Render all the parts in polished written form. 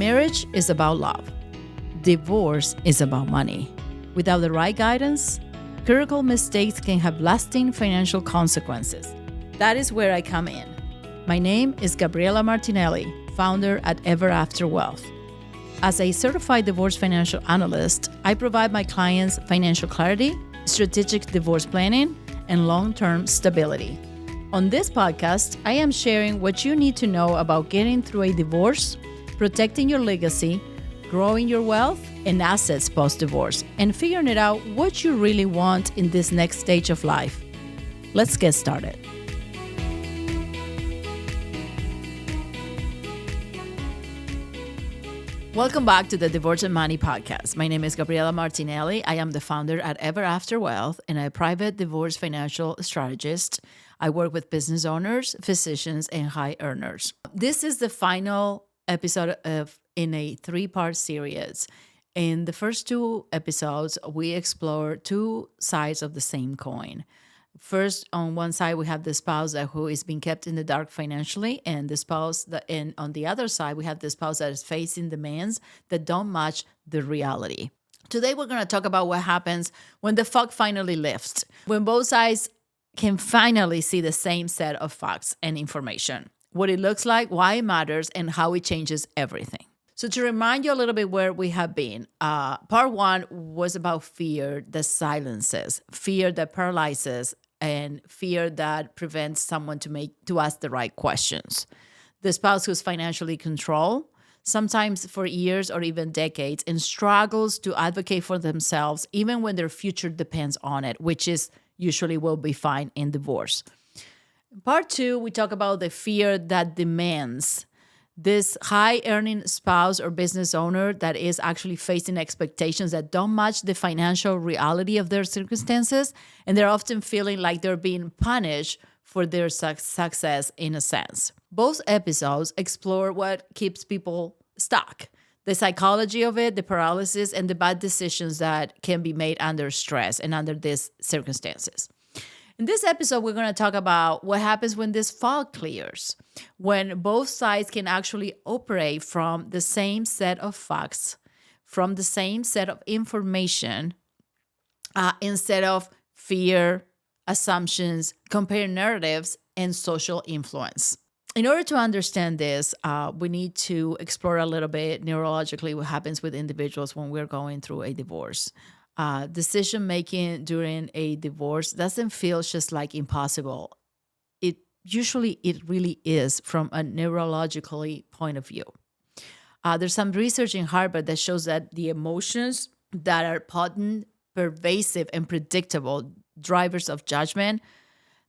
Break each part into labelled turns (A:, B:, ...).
A: Marriage is about love. Divorce is about money. Without the right guidance, critical mistakes can have lasting financial consequences. That is where I come in. My name is Gabriela Martinelli, founder at Ever After Wealth. As a certified divorce financial analyst, I provide my clients financial clarity, strategic divorce planning, and long-term stability. On this podcast, I am sharing what you need to know about getting through a divorce, protecting your legacy, growing your wealth and assets post-divorce, and figuring it out what you really want in this next stage of life. Let's get started. Welcome back to the Divorce and Money podcast. My name is Gabriela Martinelli. I am the founder at Ever After Wealth and a private divorce financial strategist. I work with business owners, physicians, and high earners. This is the final episode in a three-part series. In the first two episodes, we explore two sides of the same coin. First, on one side, we have the spouse who is being kept in the dark financially, and the spouse and on the other side, we have the spouse that is facing demands that don't match the reality. Today, we're going to talk about what happens when the fog finally lifts, when both sides can finally see the same set of facts and information, what it looks like, why it matters, and how it changes everything. So to remind you a little bit where we have been, part one was about fear that silences, fear that paralyzes, and fear that prevents someone to ask the right questions. The spouse who's financially controlled, sometimes for years or even decades, and struggles to advocate for themselves even when their future depends on it, which is usually will be fine in divorce. Part two, we talk about the fear that demands. This high-earning spouse or business owner that is actually facing expectations that don't match the financial reality of their circumstances, and they're often feeling like they're being punished for their success in a sense. Both episodes explore what keeps people stuck, the psychology of it, the paralysis, and the bad decisions that can be made under stress and under these circumstances. In this episode, we're going to talk about what happens when this fog clears, when both sides can actually operate from the same set of facts, from the same set of information, instead of fear, assumptions, compared narratives, and social influence. In order to understand this, we need to explore a little bit neurologically what happens with individuals when we're going through a divorce. Decision-making during a divorce doesn't feel just like impossible. It really is from a neurologically point of view. There's some research in Harvard that shows that the emotions that are potent, pervasive, and predictable drivers of judgment,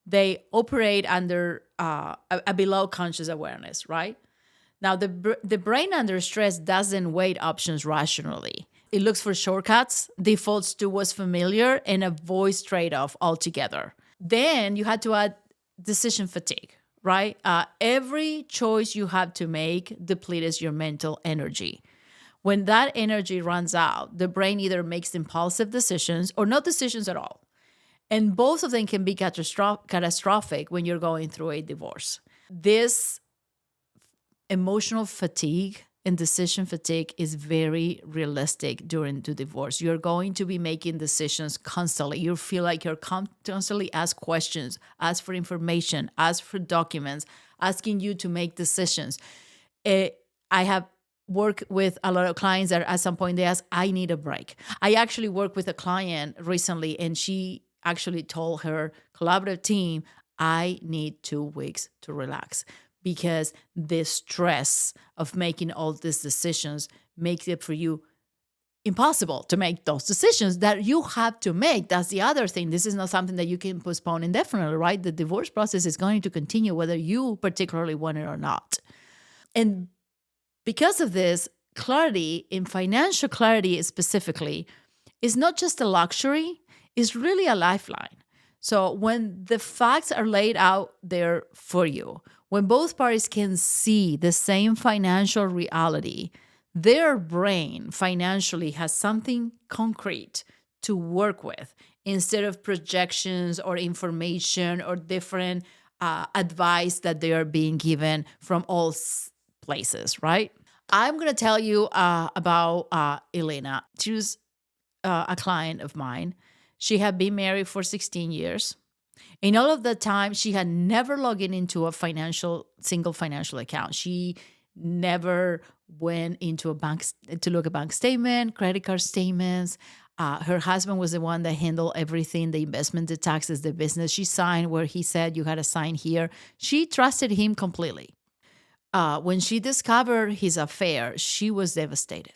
A: they operate under a below conscious awareness, right? Now, the brain under stress doesn't weigh options rationally. It looks for shortcuts, defaults to what's familiar, and avoids trade-off altogether. Then you had to add decision fatigue, right? Every choice you have to make depletes your mental energy. When that energy runs out, the brain either makes impulsive decisions or no decisions at all. And both of them can be catastrophic when you're going through a divorce. This emotional fatigue and decision fatigue is very realistic during the divorce. You're going to be making decisions constantly. You feel like you're constantly asked questions, asked for information, asked for documents, asking you to make decisions. I have worked with a lot of clients that at some point they ask, I need a break. I actually worked with a client recently and she actually told her collaborative team, I need 2 weeks to relax. Because the stress of making all these decisions makes it for you impossible to make those decisions that you have to make. That's the other thing. This is not something that you can postpone indefinitely, right? The divorce process is going to continue whether you particularly want it or not. And because of this, clarity, in financial clarity specifically, is not just a luxury, it's really a lifeline. So when the facts are laid out there for you, when both parties can see the same financial reality, their brain financially has something concrete to work with instead of projections or information or different advice that they are being given from all places, right? I'm going to tell you about Elena. She was a client of mine. She had been married for 16 years. In all of that time, she had never logged into a single financial account. She never went into a bank to look at bank statement, credit card statements. Her husband was the one that handled everything, the investment, the taxes, the business. She signed where he said you had to sign here. She trusted him completely. When she discovered his affair, she was devastated.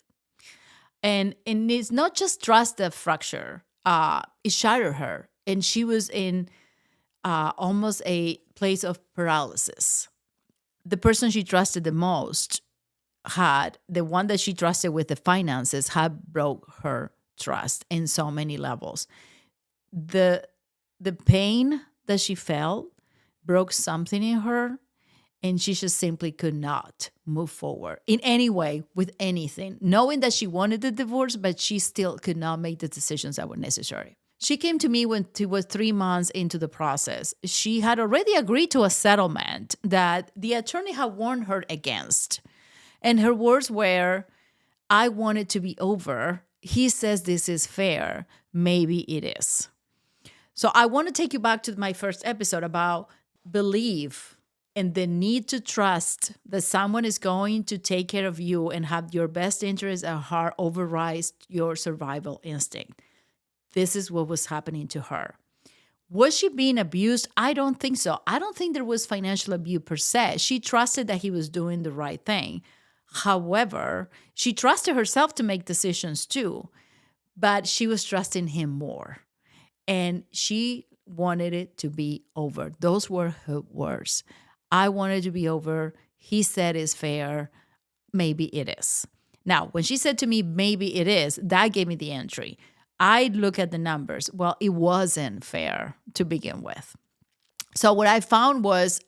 A: And it's not just trust that fracture, it shattered her. And she was in almost a place of paralysis. The person she trusted the most the one that she trusted with the finances had broke her trust in so many levels. The pain that she felt broke something in her, and she just simply could not move forward in any way with anything, knowing that she wanted the divorce, but she still could not make the decisions that were necessary. She came to me when she was 3 months into the process. She had already agreed to a settlement that the attorney had warned her against. And her words were, I want it to be over. He says this is fair. Maybe it is. So I want to take you back to my first episode about belief and the need to trust that someone is going to take care of you and have your best interest at heart override your survival instinct. This is what was happening to her. Was she being abused? I don't think so. I don't think there was financial abuse per se. She trusted that he was doing the right thing. However, she trusted herself to make decisions too, but she was trusting him more. And she wanted it to be over. Those were her words. I wanted it to be over. He said it's fair. Maybe it is. Now, when she said to me, maybe it is, that gave me the entry. I look at the numbers. Well, it wasn't fair to begin with. So what I found was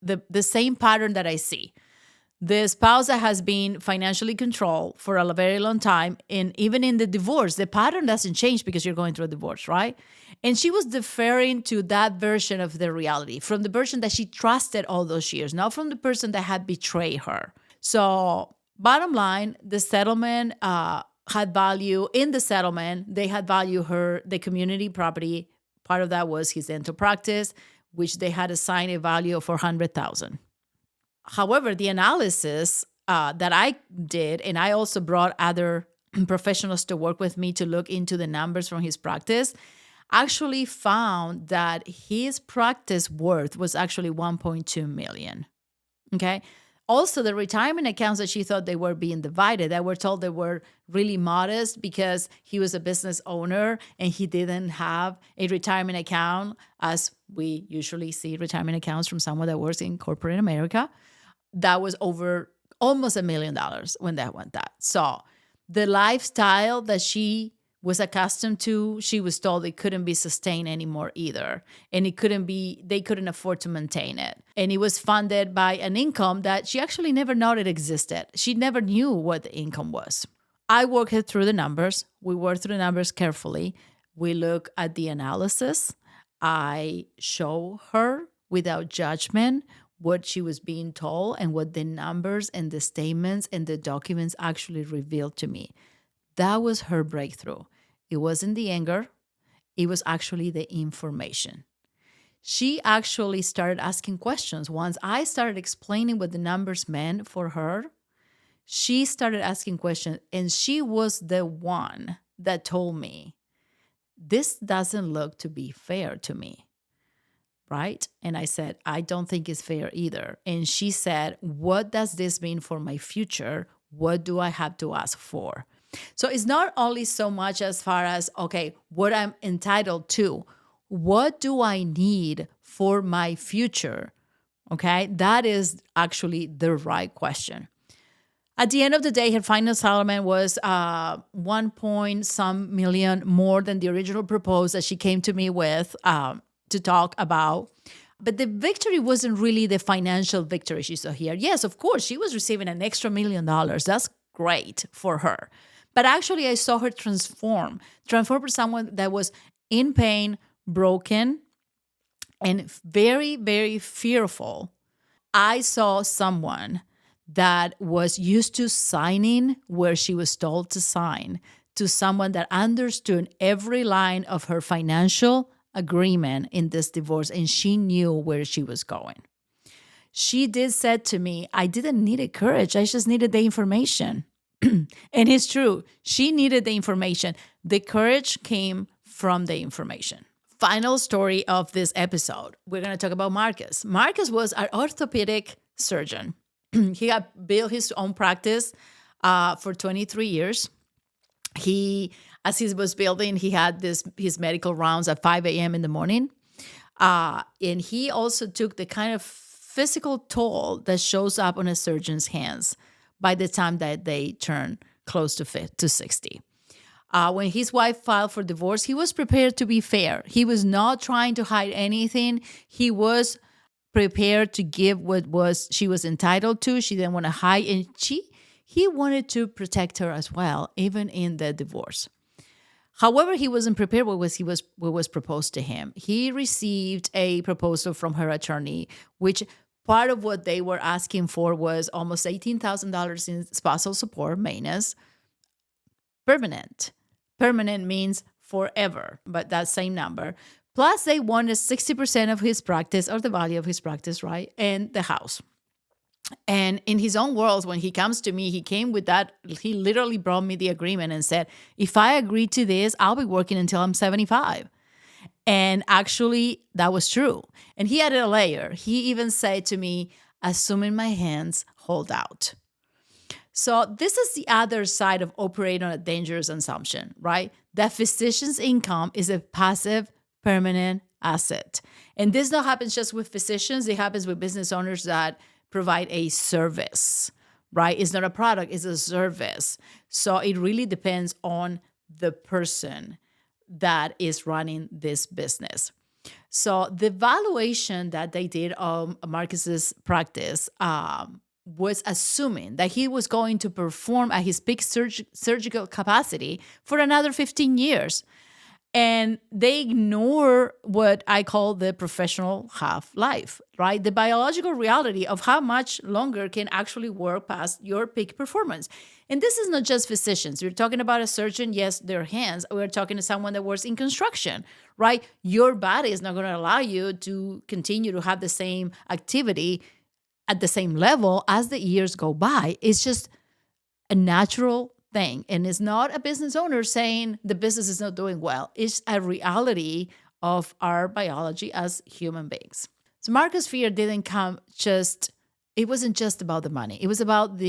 A: the same pattern that I see. The spouse that has been financially controlled for a very long time, and even in the divorce, the pattern doesn't change because you're going through a divorce, right? And she was deferring to that version of the reality, from the version that she trusted all those years, not from the person that had betrayed her. So bottom line, the settlement had value. In the settlement, they had value the community property. Part of that was his dental practice, which they had assigned a value of $400,000. However, the analysis that I did, and I also brought other professionals to work with me to look into the numbers from his practice, actually found that his practice worth was actually $1.2 million. Okay. Also, the retirement accounts that she thought they were being divided, I were told they were really modest because he was a business owner and he didn't have a retirement account, as we usually see retirement accounts from someone that works in corporate America. That was over almost $1 million when that went that. So the lifestyle that she was accustomed to, she was told it couldn't be sustained anymore either. And they couldn't afford to maintain it. And it was funded by an income that she actually never knew it existed. She never knew what the income was. I worked her through the numbers. We worked through the numbers carefully. We look at the analysis. I show her without judgment what she was being told and what the numbers and the statements and the documents actually revealed to me. That was her breakthrough. It wasn't the anger. It was actually the information. She actually started asking questions. Once I started explaining what the numbers meant for her, she started asking questions, and she was the one that told me, this doesn't look to be fair to me. Right? And I said, I don't think it's fair either. And she said, what does this mean for my future? What do I have to ask for? So it's not only so much as far as, okay, what I'm entitled to. What do I need for my future? Okay, that is actually the right question. At the end of the day, her final settlement was 1 point some million more than the original proposal that she came to me with to talk about. But the victory wasn't really the financial victory she saw here. Yes, of course, she was receiving an extra $1 million. That's great for her. But actually, I saw her transform from someone that was in pain, broken, and very, very fearful. I saw someone that was used to signing where she was told to sign to someone that understood every line of her financial agreement in this divorce, and she knew where she was going. She did said to me, I didn't need a courage. I just needed the information. And it's true. She needed the information. The courage came from the information. Final story of this episode. We're going to talk about Marcus. Marcus was an orthopedic surgeon. He had built his own practice for 23 years. As he was building, he had his medical rounds at 5 a.m. in the morning. And he also took the kind of physical toll that shows up on a surgeon's hands by the time that they turn close to 60. When his wife filed for divorce, he was prepared to be fair. He was not trying to hide anything. He was prepared to give she was entitled to. She didn't want to hide, and he wanted to protect her as well, even in the divorce. However, he wasn't prepared what was proposed to him. He received a proposal from her attorney, which part of what they were asking for was almost $18,000 in spousal support maintenance. Permanent. Permanent means forever, but that same number. Plus, they wanted 60% of his practice, or the value of his practice, right? And the house. And in his own words, when he comes to me, he came with that. He literally brought me the agreement and said, if I agree to this, I'll be working until I'm 75. And actually, that was true. And he added a layer. He even said to me, assuming my hands hold out. So this is the other side of operating on a dangerous assumption, right? That physician's income is a passive, permanent asset. And this not happens just with physicians. It happens with business owners that provide a service, right? It's not a product, it's a service. So it really depends on the person that is running this business. So the valuation that they did of Marcus's practice was assuming that he was going to perform at his peak surgical capacity for another 15 years. And they ignore what I call the professional half-life, right? The biological reality of how much longer can actually work past your peak performance. And this is not just physicians. We're talking about a surgeon, yes, their hands. We're talking to someone that works in construction, right? Your body is not going to allow you to continue to have the same activity at the same level as the years go by. It's just a natural thing. And it's not a business owner saying the business is not doing well. It's a reality of our biology as human beings. So Marcus' fear didn't come it wasn't just about the money. It was about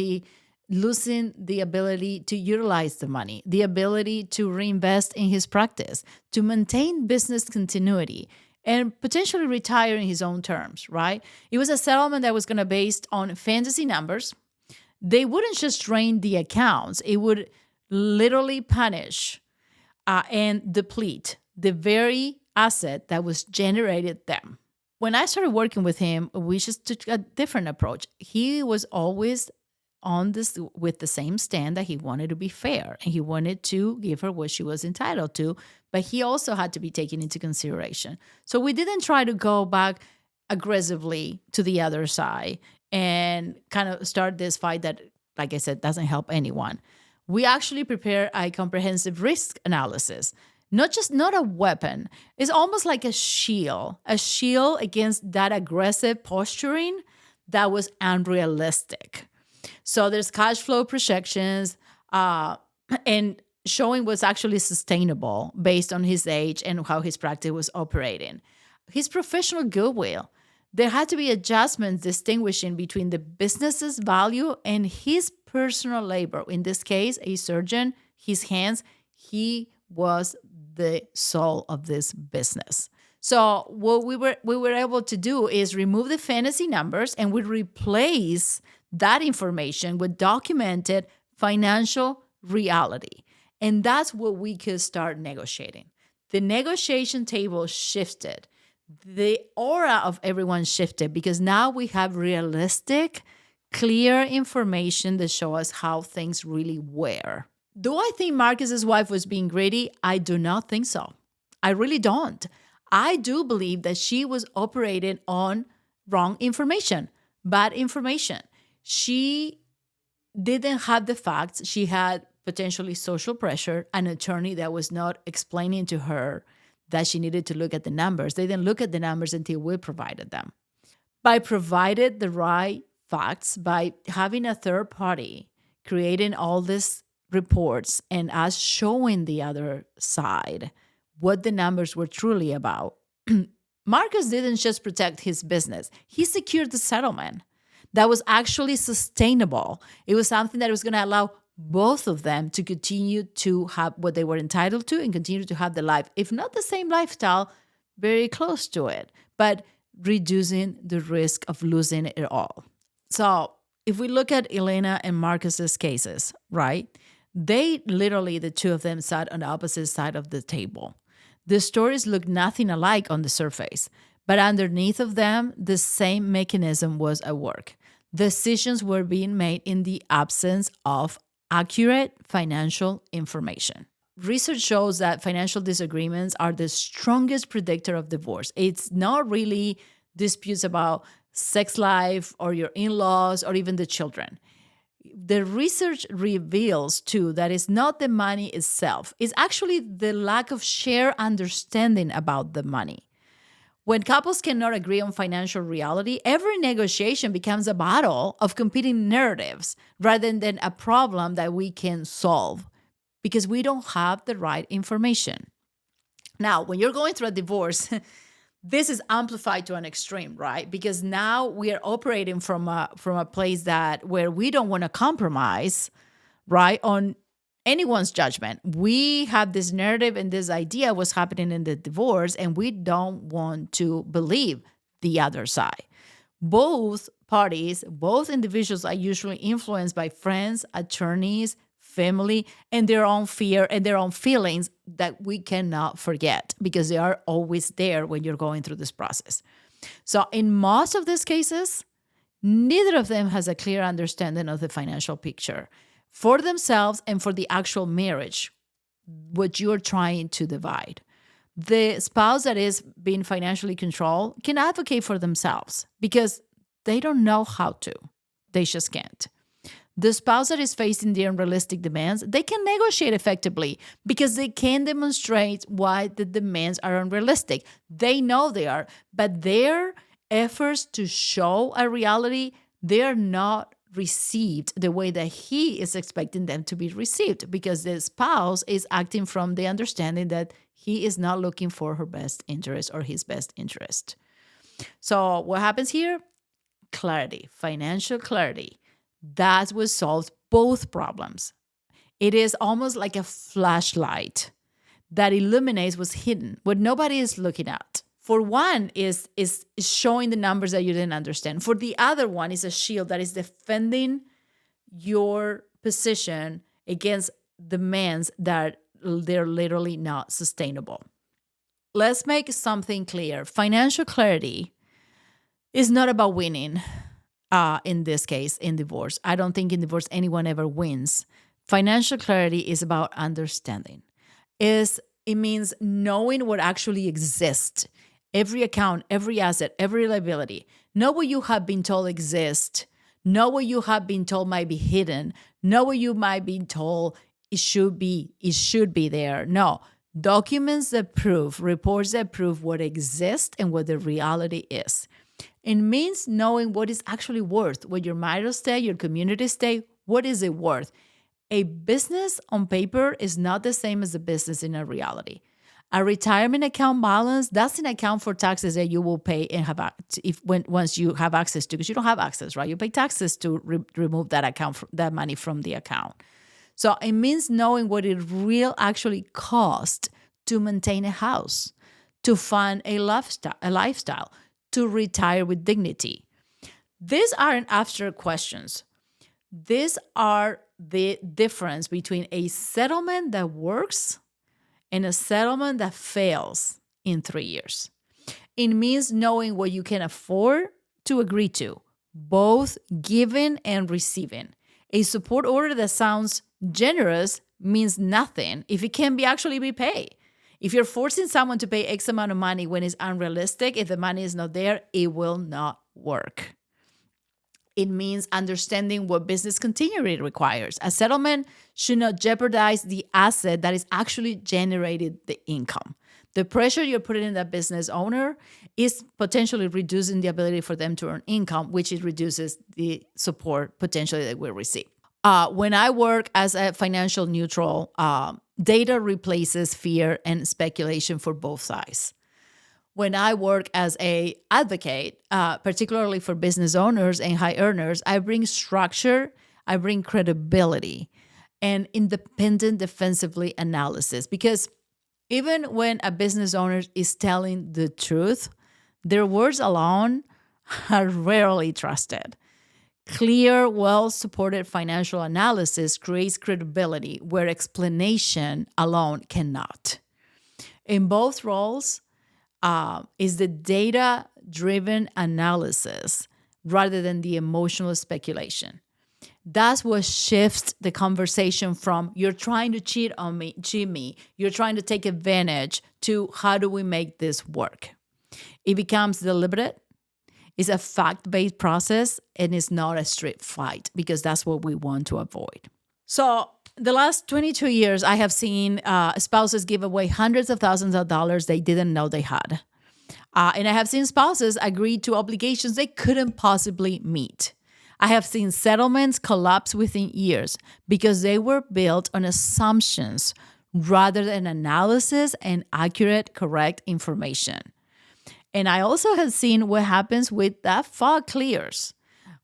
A: losing the ability to utilize the money, the ability to reinvest in his practice, to maintain business continuity, and potentially retire in his own terms, right? It was a settlement that was going to be based on fantasy numbers. They wouldn't just drain the accounts. It would literally punish and deplete the very asset that was generated them. When I started working with him, we just took a different approach. He was always on this with the same stand that he wanted to be fair and he wanted to give her what she was entitled to, but he also had to be taken into consideration. So we didn't try to go back aggressively to the other side and kind of start this fight that, like I said, doesn't help anyone. We actually prepare a comprehensive risk analysis, not a weapon. It's almost like a shield against that aggressive posturing that was unrealistic. So there's cash flow projections and showing what's actually sustainable based on his age and how his practice was operating. His professional goodwill. There had to be adjustments distinguishing between the business's value and his personal labor. In this case, a surgeon, his hands, he was the soul of this business. So what we were able to do is remove the fantasy numbers and we replace that information with documented financial reality. And that's what we could start negotiating. The negotiation table shifted. The aura of everyone shifted because now we have realistic, clear information that show us how things really were. Do I think Marcus's wife was being greedy? I do not think so. I really don't. I do believe that she was operating on wrong information, bad information. She didn't have the facts. She had potentially social pressure, an attorney that was not explaining to her that she needed to look at the numbers. They didn't look at the numbers until we provided them. By provided the right facts, by having a third party creating all these reports and us showing the other side what the numbers were truly about, Marcus didn't just protect his business, he secured the settlement that was actually sustainable. It was something that was going to allow both of them to continue to have what they were entitled to and continue to have the life, if not the same lifestyle, very close to it, but reducing the risk of losing it all. So if we look at Elena and Marcus's cases, right? They literally, the two of them sat on the opposite side of the table. The stories look nothing alike on the surface, but underneath of them, the same mechanism was at work. Decisions were being made in the absence of accurate financial information. Research shows that financial disagreements are the strongest predictor of divorce. It's not really disputes about sex life or your in-laws or even the children. The research reveals, too, that it's not the money itself. It's actually the lack of shared understanding about the money. When couples cannot agree on financial reality, every negotiation becomes a battle of competing narratives rather than a problem that we can solve because we don't have the right information. Now, when you're going through a divorce, this is amplified to an extreme, right? Because now we are operating from a place where we don't want to compromise, right, on anyone's judgment. We have this narrative and this idea what's happening in the divorce, and we don't want to believe the other side. Both parties, both individuals are usually influenced by friends, attorneys, family, and their own fear and their own feelings that we cannot forget because they are always there when you're going through this process. So in most of these cases, neither of them has a clear understanding of the financial picture for themselves and for the actual marriage, what you're trying to divide. The spouse that is being financially controlled can advocate for themselves because they don't know how to. They just can't. The spouse that is facing the unrealistic demands, they can negotiate effectively because they can demonstrate why the demands are unrealistic. They know they are, but their efforts to show a reality, they're not received the way that he is expecting them to be received because the spouse is acting from the understanding that he is not looking for her best interest or his best interest. So what happens here? Clarity, financial clarity. That's what solves both problems. It is almost like a flashlight that illuminates what's hidden, what nobody is looking at. For one is showing the numbers that you didn't understand. For the other one is a shield that is defending your position against demands that they're literally not sustainable. Let's make something clear. Financial clarity is not about winning. In this case, in divorce. I don't think in divorce anyone ever wins. Financial clarity is about understanding. It means knowing what actually exists. Every account, every asset, every liability. Know what you have been told exists. Know what you have been told might be hidden. Know what you might be told it should be there. No. Documents that prove, reports that prove what exists and what the reality is. It means knowing what is actually worth, what your marital estate, your community estate, what is it worth? A business on paper is not the same as a business in a reality. A retirement account balance doesn't account for taxes that you will pay and have once you have access to, because you don't have access, right? You pay taxes to remove that money from the account. So it means knowing what it actually costs to maintain a house, to fund a lifestyle, to retire with dignity. These aren't abstract questions. These are the difference between a settlement that works and a settlement that fails in 3 years. It means knowing what you can afford to agree to, both giving and receiving. A support order that sounds generous means nothing if it can actually be paid. If you're forcing someone to pay X amount of money when it's unrealistic, if the money is not there, it will not work. It means understanding what business continuity requires. A settlement should not jeopardize the asset that is actually generated the income. The pressure you're putting in that business owner is potentially reducing the ability for them to earn income, which it reduces the support potentially they will receive. When I work as a financial neutral, data replaces fear and speculation for both sides. When I work as an advocate, particularly for business owners and high earners, I bring structure, I bring credibility, and independent defensively analysis. Because even when a business owner is telling the truth, their words alone are rarely trusted. Clear, well-supported financial analysis creates credibility where explanation alone cannot. In both roles, is the data-driven analysis rather than the emotional speculation. That's what shifts the conversation from you're trying to cheat me, you're trying to take advantage, to how do we make this work? It becomes deliberate. It's a fact-based process, and it's not a street fight, because that's what we want to avoid. So the last 22 years, I have seen spouses give away hundreds of thousands of dollars they didn't know they had. And I have seen spouses agree to obligations they couldn't possibly meet. I have seen settlements collapse within years because they were built on assumptions rather than analysis and accurate, correct information. And I also have seen what happens with that fog clears.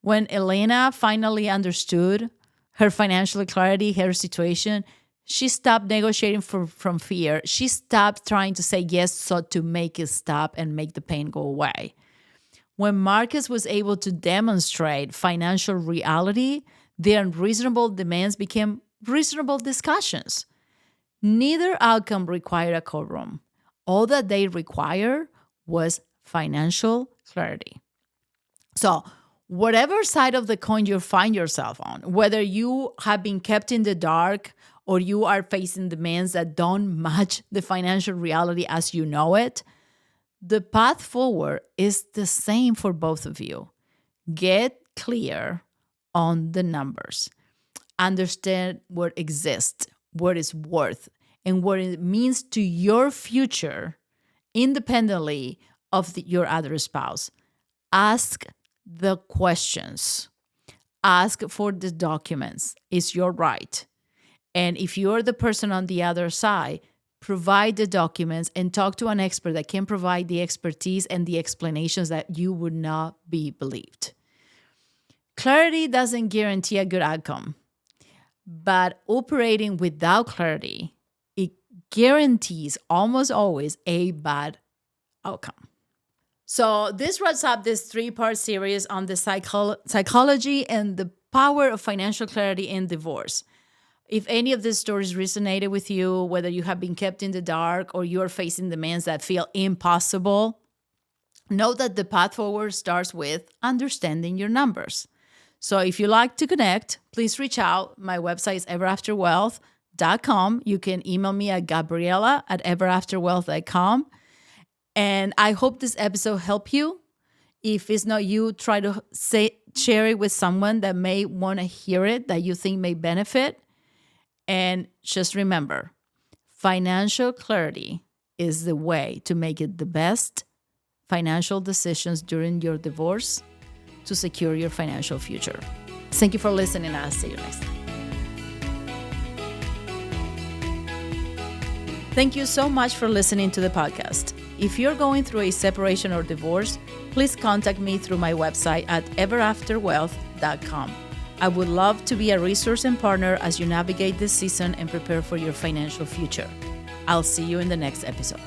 A: When Elena finally understood her financial clarity, her situation, she stopped negotiating from fear. She stopped trying to say yes so to make it stop and make the pain go away. When Marcus was able to demonstrate financial reality, their unreasonable demands became reasonable discussions. Neither outcome required a courtroom. All that they required was financial clarity. So, whatever side of the coin you find yourself on, whether you have been kept in the dark or you are facing demands that don't match the financial reality as you know it, the path forward is the same for both of you. Get clear on the numbers. Understand what exists, what it's worth, and what it means to your future independently of your other spouse. Ask the questions. Ask for the documents. It's your right. And if you're the person on the other side, provide the documents and talk to an expert that can provide the expertise and the explanations that you would not be believed. Clarity doesn't guarantee a good outcome, but operating without clarity, it guarantees almost always a bad outcome. So this wraps up this 3-part series on the psychology and the power of financial clarity in divorce. If any of these stories resonated with you, whether you have been kept in the dark or you are facing demands that feel impossible, know that the path forward starts with understanding your numbers. So if you like to connect, please reach out. My website is everafterwealth.com. You can email me at Gabriela@everafterwealth.com. And I hope this episode helped you. If it's not you, try to share it with someone that may want to hear it, that you think may benefit. And just remember, financial clarity is the way to make it the best financial decisions during your divorce to secure your financial future. Thank you for listening. I'll see you next time. Thank you so much for listening to the podcast. If you're going through a separation or divorce, please contact me through my website at everafterwealth.com. I would love to be a resource and partner as you navigate this season and prepare for your financial future. I'll see you in the next episode.